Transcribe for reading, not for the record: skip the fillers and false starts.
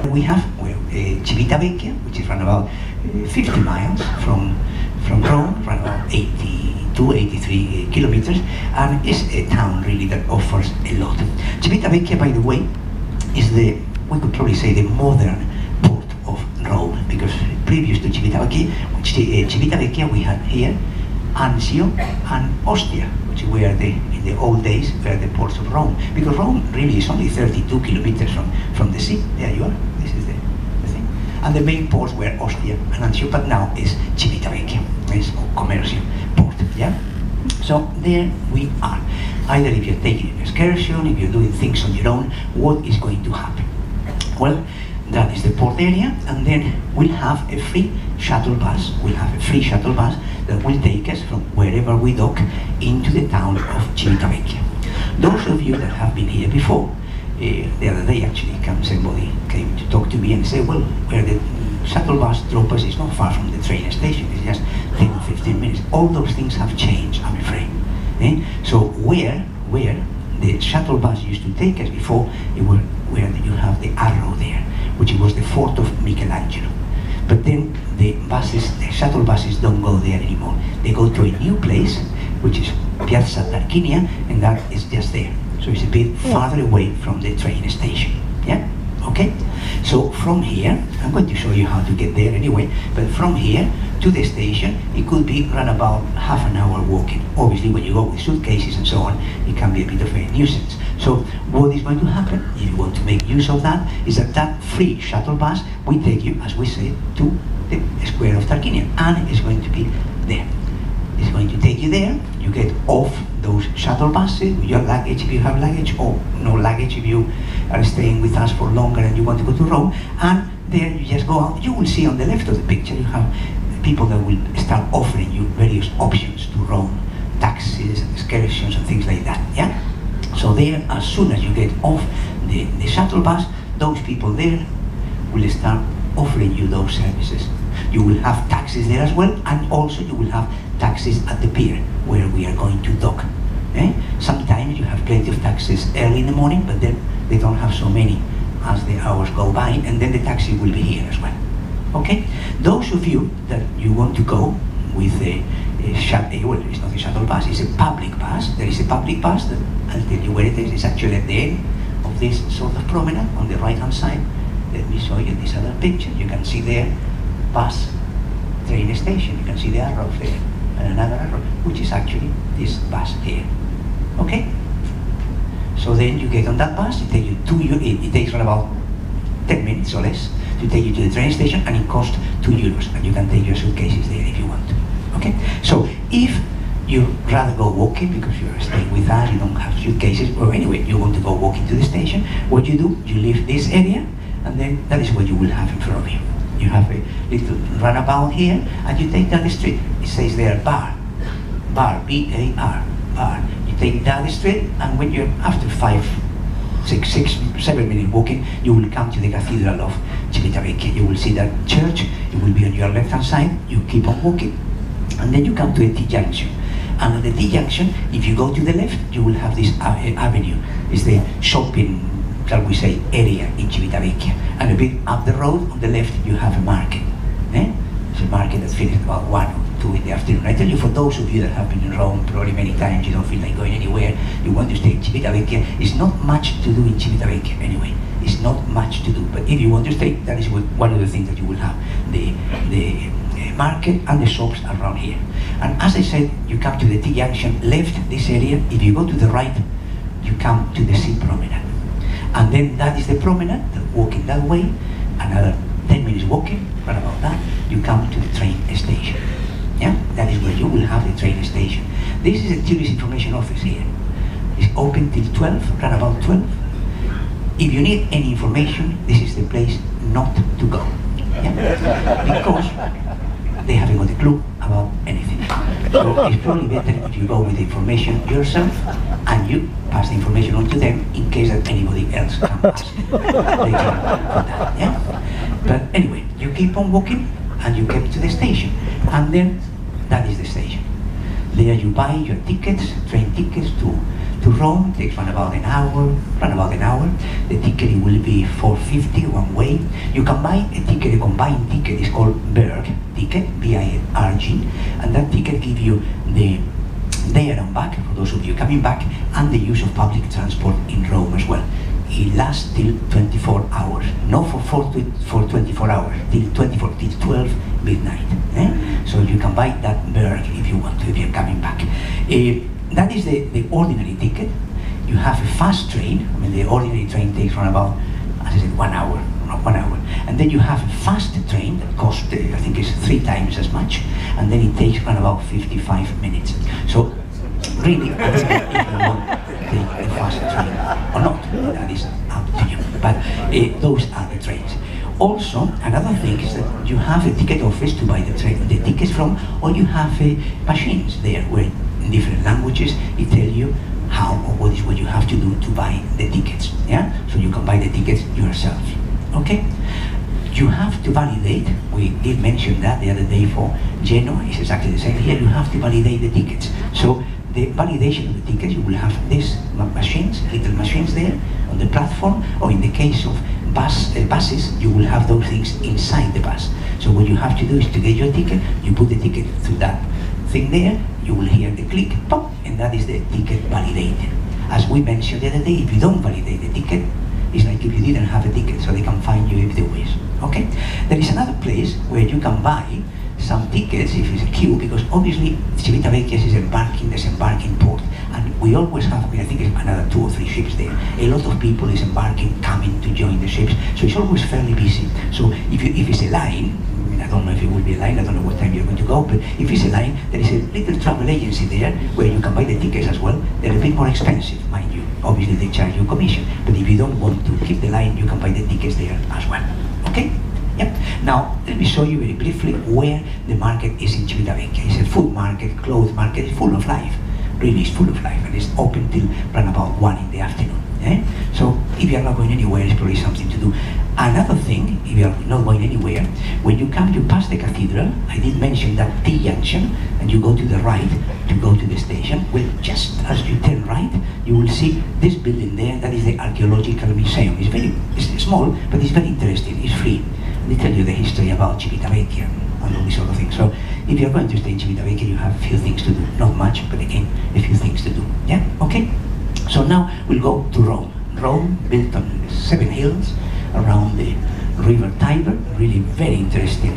we have Civitavecchia, which is around about 50 miles from Rome, around about 82, 83 kilometers, and it's a town really that offers a lot. Civitavecchia, by the way, is we could probably say the modern port of Rome, because previous to Civitavecchia we had here Anzio and Ostia, which were in the old days were the ports of Rome, because Rome really is only 32 kilometers from the sea. There you are, this is the thing. And the main ports were Ostia and Anzio, but now is Civitavecchia, it's a commercial port, yeah? So there we are. Either if you're taking an excursion, if you're doing things on your own, what is going to happen? Well, that is the port area, and then we'll have a free shuttle bus. We'll have a free shuttle bus that will take us from wherever we dock into the town of Civitavecchia. Those of you that have been here before, the other day actually somebody came to talk to me and say, well, where the shuttle bus drop us is not far from the train station, it's just 10 or 15 minutes. All those things have changed, I'm afraid. So where the shuttle bus used to take us before, it was where you have the arrow there, which was the fort of Michelangelo. But then the shuttle buses don't go there anymore. They go to a new place, which is Piazza Tarquinia, and that is just there. So it's a bit farther away from the train station. Yeah? Okay? So from here, I'm going to show you how to get there anyway, but from here to the station, it could be around about half an hour walking. Obviously, when you go with suitcases and so on, it can be a bit of a nuisance. So what is going to happen, if you want to make use of that, is that free shuttle bus will take you, as we say, to the square of Tarquinia, and it's going to be there. It's going to take you there. You get off those shuttle buses with your luggage if you have luggage, or no luggage if you are staying with us for longer and you want to go to Rome, and there you just go out. You will see on the left of the picture, you have people that will start offering you various options to Rome, taxis and excursions and things like that, yeah? So there, as soon as you get off the shuttle bus, those people there will start offering you those services. You will have taxis there as well, and also you will have taxis at the pier where we are going to dock. Sometimes you have plenty of taxis early in the morning, but then they don't have so many as the hours go by, and then the taxi will be here as well. Okay? Those of you that you want to go with well, it's not a shuttle bus, it's a public bus. There is a public bus that I'll tell you where it is. It's actually at the end of this sort of promenade on the right hand side. Let me show you this other picture. You can see there bus train station. You can see the arrow there and another arrow, which is actually this bus here. Okay? So then you get on that bus, it takes around about 10 minutes or less to take you to the train station, and it costs €2, and you can take your suitcases there if you want to. Okay? So if you rather go walking because you're staying with us, you don't have suitcases, or anyway, you want to go walking to the station, what you do, you leave this area, and then that is what you will have in front of you. You have a little runabout here, and you take down the street. It says there, bar, B-A-R, bar. You take down the street, and when you're after 7 minutes walking, you will come to the Cathedral of Civitavecchia. You will see that church. It will be on your left-hand side. You keep on walking, and then you come to a T-junction. And at the T-junction, if you go to the left, you will have this avenue. It's the shopping, shall we say, area in Civitavecchia. And a bit up the road, on the left, you have a market. It's a market that's finished about 1 or 2 in the afternoon. I tell you, for those of you that have been in Rome probably many times, you don't feel like going anywhere, you want to stay in Civitavecchia, it's not much to do in Civitavecchia anyway. It's not much to do, but if you want to stay, that is one of the things that you will have. The market and the shops around here. And as I said, you come to the T-junction, left this area. If you go to the right, you come to the sea promenade. And then that is the promenade, walking that way, another 10 minutes walking, right about that, you come to the train station. Yeah, that is where you will have the train station. This is a tourist information office here. It's open till 12, right about 12. If you need any information, this is the place not to go. Yeah? Because they haven't got a clue about anything. So it's probably better if you go with the information yourself and you pass the information on to them in case that anybody else can ask later for that. Yeah? But anyway, you keep on walking and you get to the station, and then that is the station. There you buy your tickets, train tickets to to Rome takes around about an hour. The ticket will be 450 one way. You can buy a ticket, a combined ticket. It's called Berg ticket, B-I-R-G, and that ticket gives you the there and back for those of you coming back, and the use of public transport in Rome as well. It lasts till 24 hours, not for 24 hours, till 12 midnight. So you can buy that Berg if you want to, if you're coming back. That is the ordinary ticket. You have a fast train. I mean, the ordinary train takes around about, as I said, 1 hour. And then you have a fast train that costs, I think it's 3 times as much, and then it takes around about 55 minutes. So really, I don't know if you want the fast train or not, that is up to you. But those are the trains. Also, another thing is that you have a ticket office to buy the tickets from, or you have machines there where in different languages it tells you how or what is what you have to do to buy the tickets. Yeah, so you can buy the tickets yourself. Okay, you have to validate. We did mention that the other day for Genoa. It's exactly the same here. You have to validate the tickets. So the validation of the tickets, you will have these machines, little machines there on the platform, or in the case of buses, you will have those things inside the bus. So what you have to do is to get your ticket, you put the ticket through that thing there, you will hear the click, pop, and that is the ticket validated. As we mentioned the other day, if you don't validate the ticket, it's like if you didn't have a ticket, so they can find you if they wish. Okay? There is another place where you can buy some tickets if it's a queue, because obviously Civitavecchia is disembarking port, and we always have, I think it's another 2 or 3 ships there. A lot of people disembarking, coming to join the ships, so it's always fairly busy. So if it's a line, I don't know if it will be a line, I don't know what time you're going to go, but if it's a line, there is a little travel agency there where you can buy the tickets as well. They're a bit more expensive, mind you. Obviously they charge you commission, but if you don't want to keep the line, you can buy the tickets there as well. Okay? Yep. Now, let me show you very briefly where the market is in Civitavecchia. It's a food market, clothes market, it's full of life. Really, it's full of life, and it's open till around about 1 in the afternoon. So, if you're not going anywhere, it's probably something to do. Another thing, if you're not going anywhere, when you come to pass the cathedral, I did mention that T-junction, and you go to the right to go to the station. Well, just as you turn right, you will see this building there. That is the Archaeological Museum. It's small, but it's very interesting. It's free. They tell you the history about Civitavecchia and all these sort of things. So if you're going to stay in Civitavecchia, you have a few things to do. Not much, but again, a few things to do. Yeah, okay? So now we'll go to Rome. Rome, built on 7 hills around the river Tiber. Really very interesting